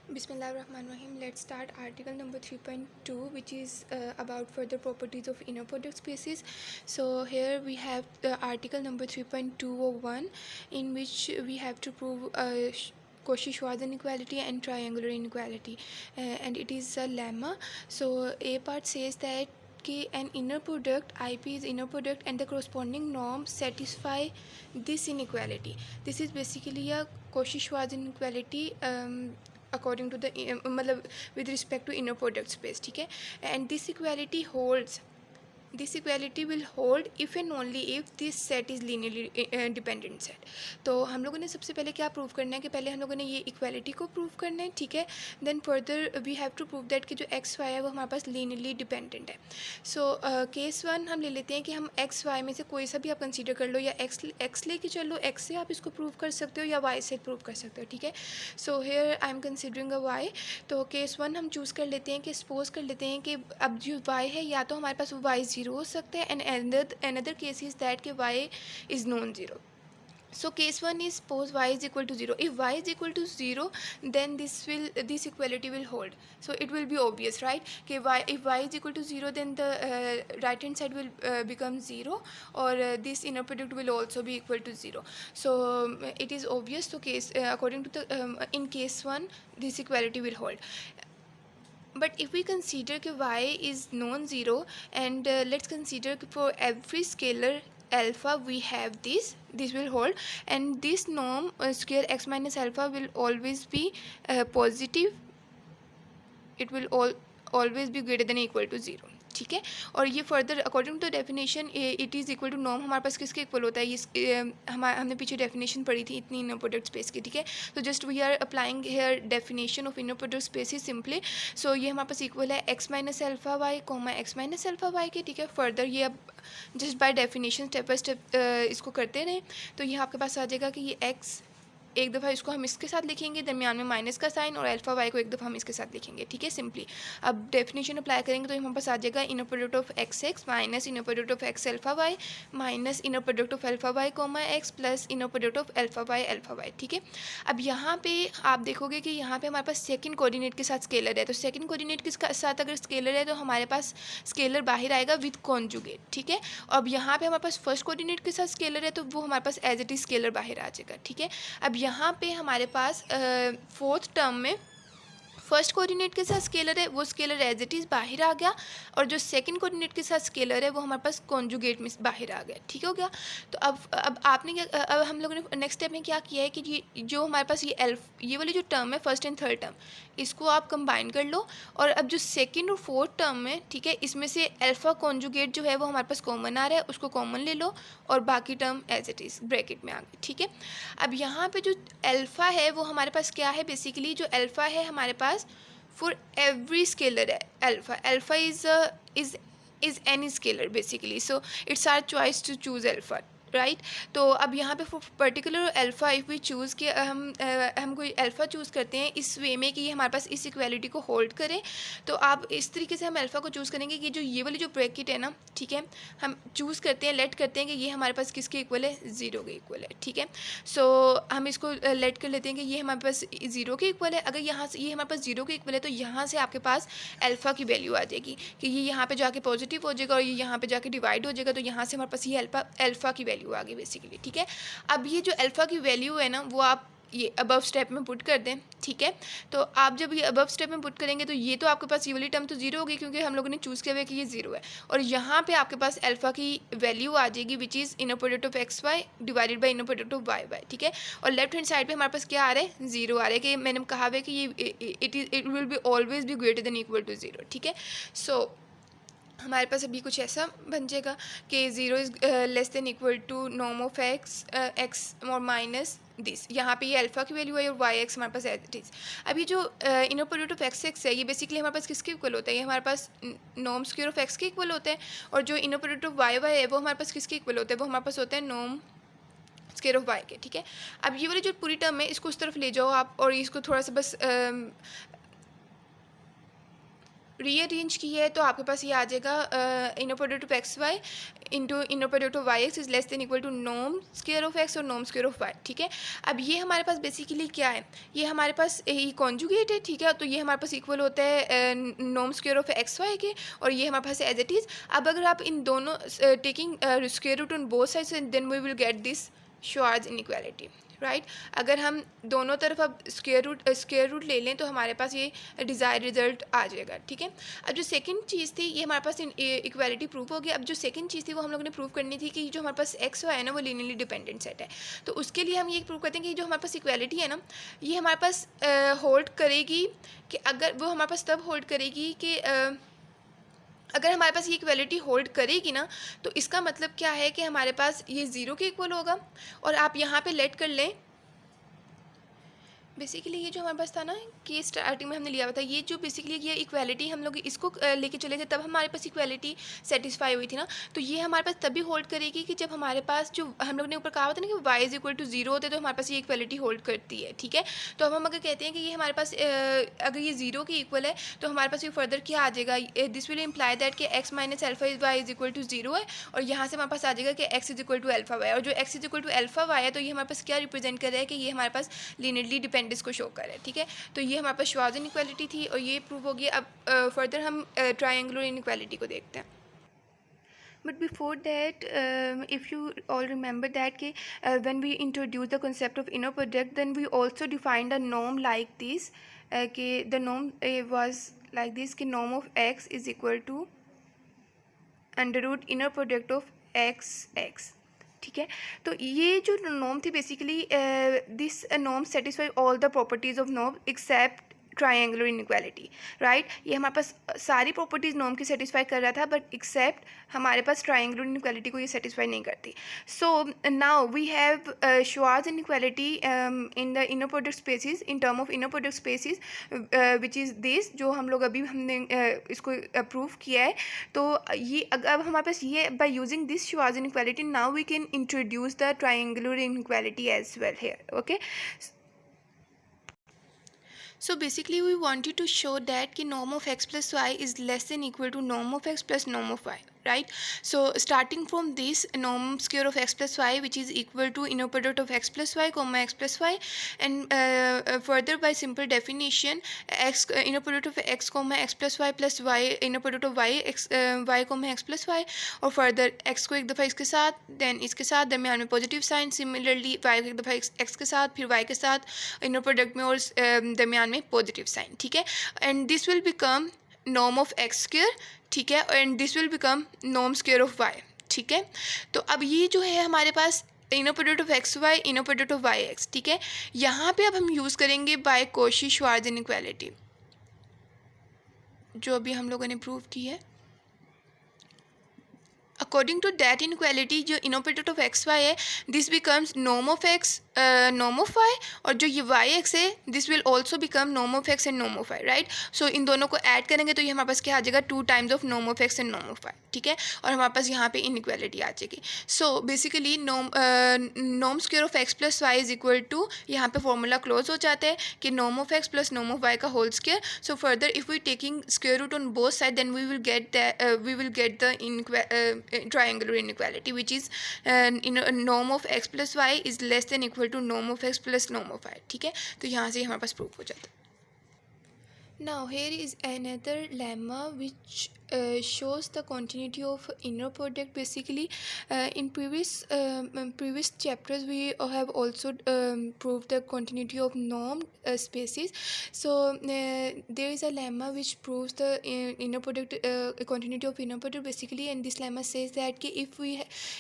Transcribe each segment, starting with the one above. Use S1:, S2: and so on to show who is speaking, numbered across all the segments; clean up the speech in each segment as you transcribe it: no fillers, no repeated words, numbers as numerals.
S1: Bismillahirrahmanirrahim. Let's start article number 3.2, which is about further properties of inner product spaces. So here we have the article number 3.201, in which we have to prove Cauchy-Schwarz inequality and triangular inequality, and it is a lemma. So A part says that an inner product IP is inner product and the corresponding norms satisfy this inequality. This is basically a Cauchy-Schwarz inequality according to the मतलब with respect to inner product space, ठीक है. And this equality will hold if and only if this set is linearly dependent set. तो हम लोगों ने सबसे पहले क्या प्रूव करना है कि पहले हम लोगों ने ये इक्वालिटी को प्रूव करना है, ठीक है. Then further we have to prove that कि जो एक्स वाई है वो हमारे पास लीनियरली डिपेंडेंट है. सो केस वन हम ले लेते हैं कि हम एक्स वाई में से कोई सा भी आप कंसीडर कर लो, या एक्स लेके चलो, एक्स से आप इसको प्रूव कर सकते हो या वाई से प्रूव कर सकते हो, ठीक है. सो here I am considering a Y. तो केस वन हम चूज़ कर लेते हैं कि सपोज कर लेते हैं कि अब जो वाई है या तो हमारे पास वाई ज़ीरो हो सकता है, and another case is that कि y is non-zero. So case one is suppose y is equal to 0. If y is equal to 0, then this equality will hold. So it will be obvious, right? कि if y is equal to 0, then the right hand side will become 0, or this inner product will also be equal to 0. So it is obvious. So case according to the in case one, this equality will hold. But if we consider कि y is non-zero, and let's consider for every scalar alpha we have this will hold, and this norm square x minus alpha will always be positive. It will always be greater than or equal to 0, ठीक है. और ये further according to definition it is equal to norm हमारे पास किसके equal होता है, ये हमने पीछे डेफिनेशन पढ़ी थी इतनी इनर प्रोडक्ट स्पेस की, ठीक है. तो just we are applying here definition of inner product space ही सिंपली. सो ये हमारे पास इक्वल है x minus alpha y comma x minus alpha y के, ठीक है. फर्दर ये अब just by definition step by step इसको करते रहें, तो ये आपके पास आ जाएगा कि ये एक्स एक दफ़ा इसको हम इसके साथ लिखेंगे, दरमियान में माइनस का साइन, और अल्फा वाई को एक दफ़ा हम इसके साथ लिखेंगे, ठीक है, सिंपली. अब डेफिनेशन अप्लाई करेंगे तो हमारे पास आ जाएगा inner product of x x minus inner product of x alpha y minus inner product of alpha y comma x plus inner product of alpha y, ठीक है. अब यहाँ पे आप देखोगे कि यहाँ पे हमारे पास सेकंड कोऑर्डिनेट के साथ स्केलर है, तो सेकंड कोऑर्डिनेट के साथ अगर स्केलर है तो हमारे पास स्केलर बाहर आएगा विद कॉन्जुगेट, ठीक है. अब यहाँ पे हमारे पास फर्स्ट कोऑर्डिनेट के साथ स्केलर है तो वो हमारे पास एज इट इज स्केलर बाहर आ जाएगा, ठीक है. अब यहाँ पे हमारे पास फोर्थ टर्म में फर्स्ट कोऑर्डिनेट के साथ स्केलर है, वो स्केलर एज इट इज़ बाहर आ गया, और जो सेकंड कोऑर्डिनेट के साथ स्केलर है वो हमारे पास कॉन्जुगेट में बाहर आ गया, ठीक हो गया. तो अब आपने क्या, अब हम लोगों ने नेक्स्ट स्टेप में क्या किया है कि ये जो हमारे पास ये वाली जो टर्म है फर्स्ट एंड थर्ड टर्म, इसको आप कंबाइन कर लो, और अब जो सेकंड और फोर्थ टर्म है, ठीक है, इसमें से अल्फ़ा कॉन्जुगेट जो है वो हमारे पास कॉमन आ रहा है, उसको कॉमन ले लो, और बाकी term as it is bracket में आ गई, ठीक है. अब यहाँ पे जो अल्फ़ा है वो हमारे पास क्या है, बेसिकली जो अल्फ़ा है हमारे पास for every scalar alpha is any scalar basically, so it's our choice to choose alpha, right. तो अब यहाँ पे particular alpha if we choose कि हम कोई अल्फ़ा चूज़ करते हैं इस वे में कि ये हमारे पास इस इक्वालिटी को होल्ड करें, तो आप इस तरीके से हम अल्फ़ा को चूज़ करेंगे कि जो ये वाली जो ब्रैकेट है ना, ठीक है, हम चूज़ करते हैं, लेट करते हैं कि ये हमारे पास किसके इक्वल है, ज़ीरो के इक्वल है, ठीक है. सो हम इसको लेट कर लेते हैं कि ये हमारे पास ज़ीरो के इक्वल है. अगर यहाँ से ये हमारे पास ज़ीरो के इक्वल है तो यहाँ से आपके पास अल्फ़ा की वैल्यू आ जाएगी कि ये यहाँ पे जाके पॉजिटिव हो जाएगा और ये यहाँ पे जाके डिवाइड हो जाएगा, तो यहाँ से हमारे पास ये अल्फ़ा की वैल्यू आ गई बेसिकली, ठीक है. अब ये जो अल्फ़ा की वैल्यू है ना वो आप ये अबव स्टेप में पुट कर दें, ठीक है. तो आप जब ये अबव स्टेप में पुट करेंगे तो ये तो आपके पास ये वाली टर्म तो ज़ीरो होगी क्योंकि हम लोगों ने चूज़ किया हुआ है कि ये ज़ीरो है, और यहाँ पे आपके पास अल्फ़ा की वैल्यू आ जाएगी which is inner product of x y divided by inner product of y y, ठीक है. और लेफ्ट हैंड साइड पे हमारे पास क्या आ रहा है, ज़ीरो आ रहा है, कि मैंने कहा हुआ है कि ये it will be always be greater than equal to zero, ठीक है. सो हमारे पास अभी कुछ ऐसा बन जाएगा कि zero is less than equal to norm of x और माइनस दिस. यहाँ पे ये अल्फ़ा की वैल्यू है और वाई एक्स हमारे पास एज इट इज़. अभी जो inner product of x x है ये बेसिकली हमारे पास किसके इक्वल होता है, ये हमारे पास नॉर्म स्क्वायर ऑफ एक्स के इक्वल होता है, और जो inner product of y y है वो हमारे पास किसके इक्वल होता है, वो हमारे पास होता है नॉर्म स्क्वायर ऑफ वाई के, ठीक है. अब ये वाली जो पूरी टर्म है इसको उस तरफ ले जाओ आप, और इसको थोड़ा सा बस रीअरेंज की है तो आपके पास ये आ जाएगा inner product of x y into inner product of y x is less than equal to norm square of x और नॉर्म स्क्वायर ऑफ वाई, ठीक है। अब ये हमारे पास बेसिकली क्या है, ये हमारे पास ये कॉन्जुगेट है, ठीक है। तो ये हमारे पास इक्वल होता है norm square of x y के, और ये हमारे पास एज इट इज़। अब अगर आप इन दोनों taking square root on both sides then we will get this Schwarz inequality, right. अगर हम दोनों तरफ अब स्क्वायर रूट ले लें तो हमारे पास ये डिज़ायर रिजल्ट आ जाएगा, ठीक है। अब जो सेकंड चीज़ थी ये हमारे पास इक्वालिटी प्रूफ हो गई। अब जो सेकंड चीज़ थी वो हम लोगों ने प्रूव करनी थी कि जो हमारे पास एक्स वाई है ना वो लीनियरली डिपेंडेंट सेट है। तो उसके लिए हम ये प्रूव करते हैं कि जो हमारे पास इक्वालिटी है ना ये हमारे पास होल्ड करेगी, कि अगर वो हमारे पास तब होल्ड करेगी कि अगर हमारे पास ये इक्वालिटी होल्ड करेगी ना तो इसका मतलब क्या है कि हमारे पास ये ज़ीरो के इक्वल होगा। और आप यहाँ पे लेट कर लें, बेसिकली ये जो हमारे पास था ना कि स्टार्टिंग में हमने लिया हुआ था, ये जो बेसिकली ये इक्वालिटी हम लोग इसको लेके चले थे तब हमारे पास इक्वालिटी सेटिस्फाई हुई थी ना। तो ये हमारे पास तभी होल्ड करेगी कि जब हमारे पास जो हम लोग ने ऊपर कहा होता है ना कि Y is equal to zero होते तो हमारे पास ये इक्वालिटी होल्ड करती है, ठीक है। तो अब हम अगर कहते हैं कि ये हमारे पास अगर ये जीरो के इक्वल है तो हमारे पास ये फर्दर क्या आ जाएगा, दिस विल इम्प्लाई दैट कि x minus alpha is y is equal to zero है, और यहाँ से हमारे पास आ जाएगा कि x is equal to alpha y, और जो x is equal to alpha y है तो ये हमारे पास क्या रिप्रेजेंट कर रहा है कि ये हमारे पास लीनियरली डिपेंडेंस को शो कर रहा है, ठीक है। तो ये हमारे पास श्वार्ट्ज इनइक्वालिटी थी और ये प्रूव हो गई। अब फर्दर हम ट्रायंगुलर इनइक्वालिटी को देखते हैं। But before that, if you all remember that when we introduced the concept of inner product, then we also defined a norm like this. The norm was like this: कि norm of x is equal to under root inner product of x, ठीक है। तो ये जो norm थी basically this norm satisfy all the properties of norm except triangular inequality, right. ये हमारे पास सारी प्रॉपर्टीज़ नॉर्म की सेटिस्फाई कर रहा था, बट एक्सेप्ट हमारे पास ट्रायंगुलर इनइक्वालिटी को ये सेटिस्फाई नहीं करती। So now we have Schwarz inequality in the inner product spaces in term of inner product spaces which is this, जो हम लोग अभी हमने इसको प्रूव किया है। तो ये अब हमारे पास ये by using this Schwarz inequality now we can introduce the triangular inequality as well here, okay. So basically we wanted to show that कि norm of x plus y is less than equal to norm of x plus norm of y, right. So starting from this norm square of x plus y which is equal to inner product of x plus y comma x plus y, and further by simple definition x inner product of x comma x plus y plus y inner product of y x y comma x plus y, और further x को एक दफ़ा इसके साथ then इसके साथ दरमियान में पॉजिटिव साइन, सिमिलरली y को एक दफ़ा x के साथ फिर y के साथ इनर प्रोडक्ट में और दरमियान में पॉजिटिव साइन, ठीक है। And this will become norm of x square, ठीक है, and this will become norm square of y, ठीक है। तो अब ये जो है हमारे पास inner product of x y inner product of y x, ठीक है। यहाँ पे अब हम यूज़ करेंगे बाय कॉची-श्वार्ट्ज इनइक्वालिटी जो अभी हम लोगों ने प्रूव की है। अकॉर्डिंग टू दैट इनइक्वालिटी जो inner product of x y है this becomes norm of x norm of y, और जो ये वाई एक्स है this will also become norm of x and norm of y, right. So इन दोनों को add करेंगे तो ये हमारे पास क्या आ जाएगा 2 times of norm of x and norm of y, ठीक है। और हमारे पास यहाँ पे इनइक्वालिटी आ जाएगी। So basically norm square of x plus y is equal to, यहाँ पे फॉर्मूला क्लोज हो जाता है कि norm of x plus norm of y का whole square. So further if we taking square root on both side then we will get the triangular inequality which is norm of x plus y is less than equal to norm of x plus norm of y, ठीक है। तो यहाँ से हमारे पास proof हो जाता है। Now here is another lemma which shows the continuity of inner product. Basically in previous chapters we have also proved the continuity of norm spaces. So there is a lemma which proves the inner product continuity of inner product basically, and this lemma says that कि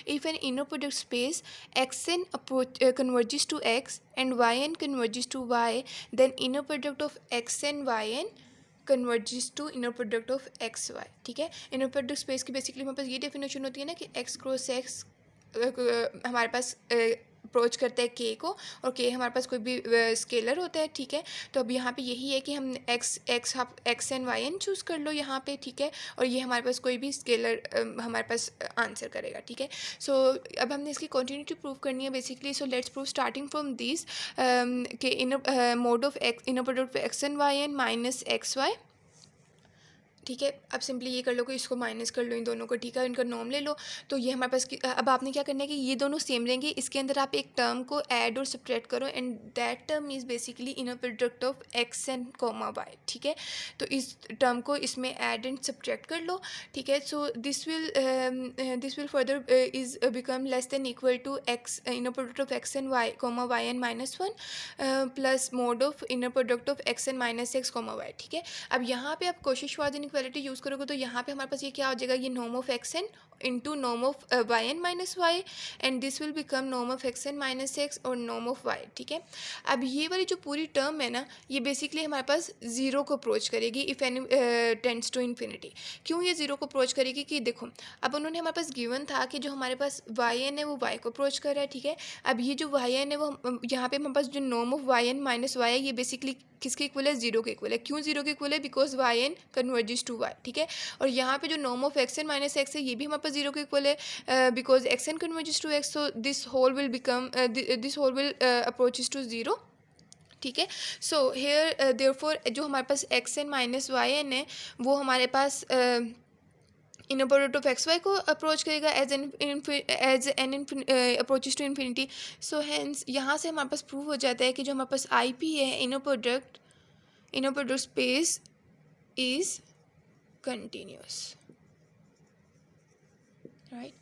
S1: if an inner product space xn converges to x and yn converges to y, then inner product of xn yn converges to inner product of x y, ठीक है। Inner product space की basically हमारे पास ये definition होती है ना कि एक्स क्रॉस एक्स हमारे पास अप्रोच करता है के को, और के हमारे पास कोई भी स्केलर होता है, ठीक है। तो अब यहाँ पे यही है कि हम x and y n choose कर लो यहाँ पे, ठीक है, और ये हमारे पास कोई भी स्केलर हमारे पास आंसर करेगा, ठीक है। सो अब हमने इसकी कंटिन्यूटी प्रूव करनी है basically. So let's prove starting from this के inner mod of x inner product of x and y n minus x y ठीक है। अब सिंपली ये कर लो कि इसको माइनस कर लो इन दोनों को, ठीक है, इनका नॉर्म ले लो। तो ये हमारे पास अब आपने क्या करना है कि ये दोनों सेम रहेंगे, इसके अंदर आप एक टर्म को ऐड और सब्ट्रैक्ट करो and that term is basically inner product of x and comma y, ठीक है। तो इस टर्म को इसमें ऐड एंड सब्ट्रैक्ट कर लो, ठीक है। So this will further is become less than equal to x inner product of x and y comma y and -1 plus mod of inner product of x and -x comma y, ठीक है। अब यहाँ पे आप कोशिशवाद inequality use करोगे तो यहाँ पे हमारे पास ये क्या हो जाएगा, ये norm of x n into norm of y n minus y and this will become norm of x n minus x और नॉर्म ऑफ वाई, ठीक है। अब ये वाली जो पूरी टर्म है ना, ये बेसिकली हमारे पास ज़ीरो को अप्रोच करेगी if n tends to infinity. क्यों ये ज़ीरो को अप्रोच करेगी कि देखो, अब उन्होंने हमारे पास गिवन था कि जो हमारे पास वाई एन है वो वाई को अप्रोच कर रहा है, ठीक है। अब ये जो वाई एन है वो यहाँ पे हमारे पास जो norm of y n minus y है ये बेसिकली किसके इक्वल है, जीरो के इक्वल है। क्यों जीरो के इक्वल है, because y n converges to y, ठीक है। और यहाँ पे जो norm of x n minus x है ये भी हमारे पास जीरो के इक्वल है because x n converges to x, so this whole will become this whole will approaches to zero, ठीक है। सो हेयर देयरफॉर जो हमारे पास x n minus y n है वो हमारे पास inner product of x Y को अप्रोच करेगा as n approaches to infinity. So hence यहाँ से हमारे पास प्रूव हो जाता है कि जो हमारे पास आई पी है inner product space is continuous, right.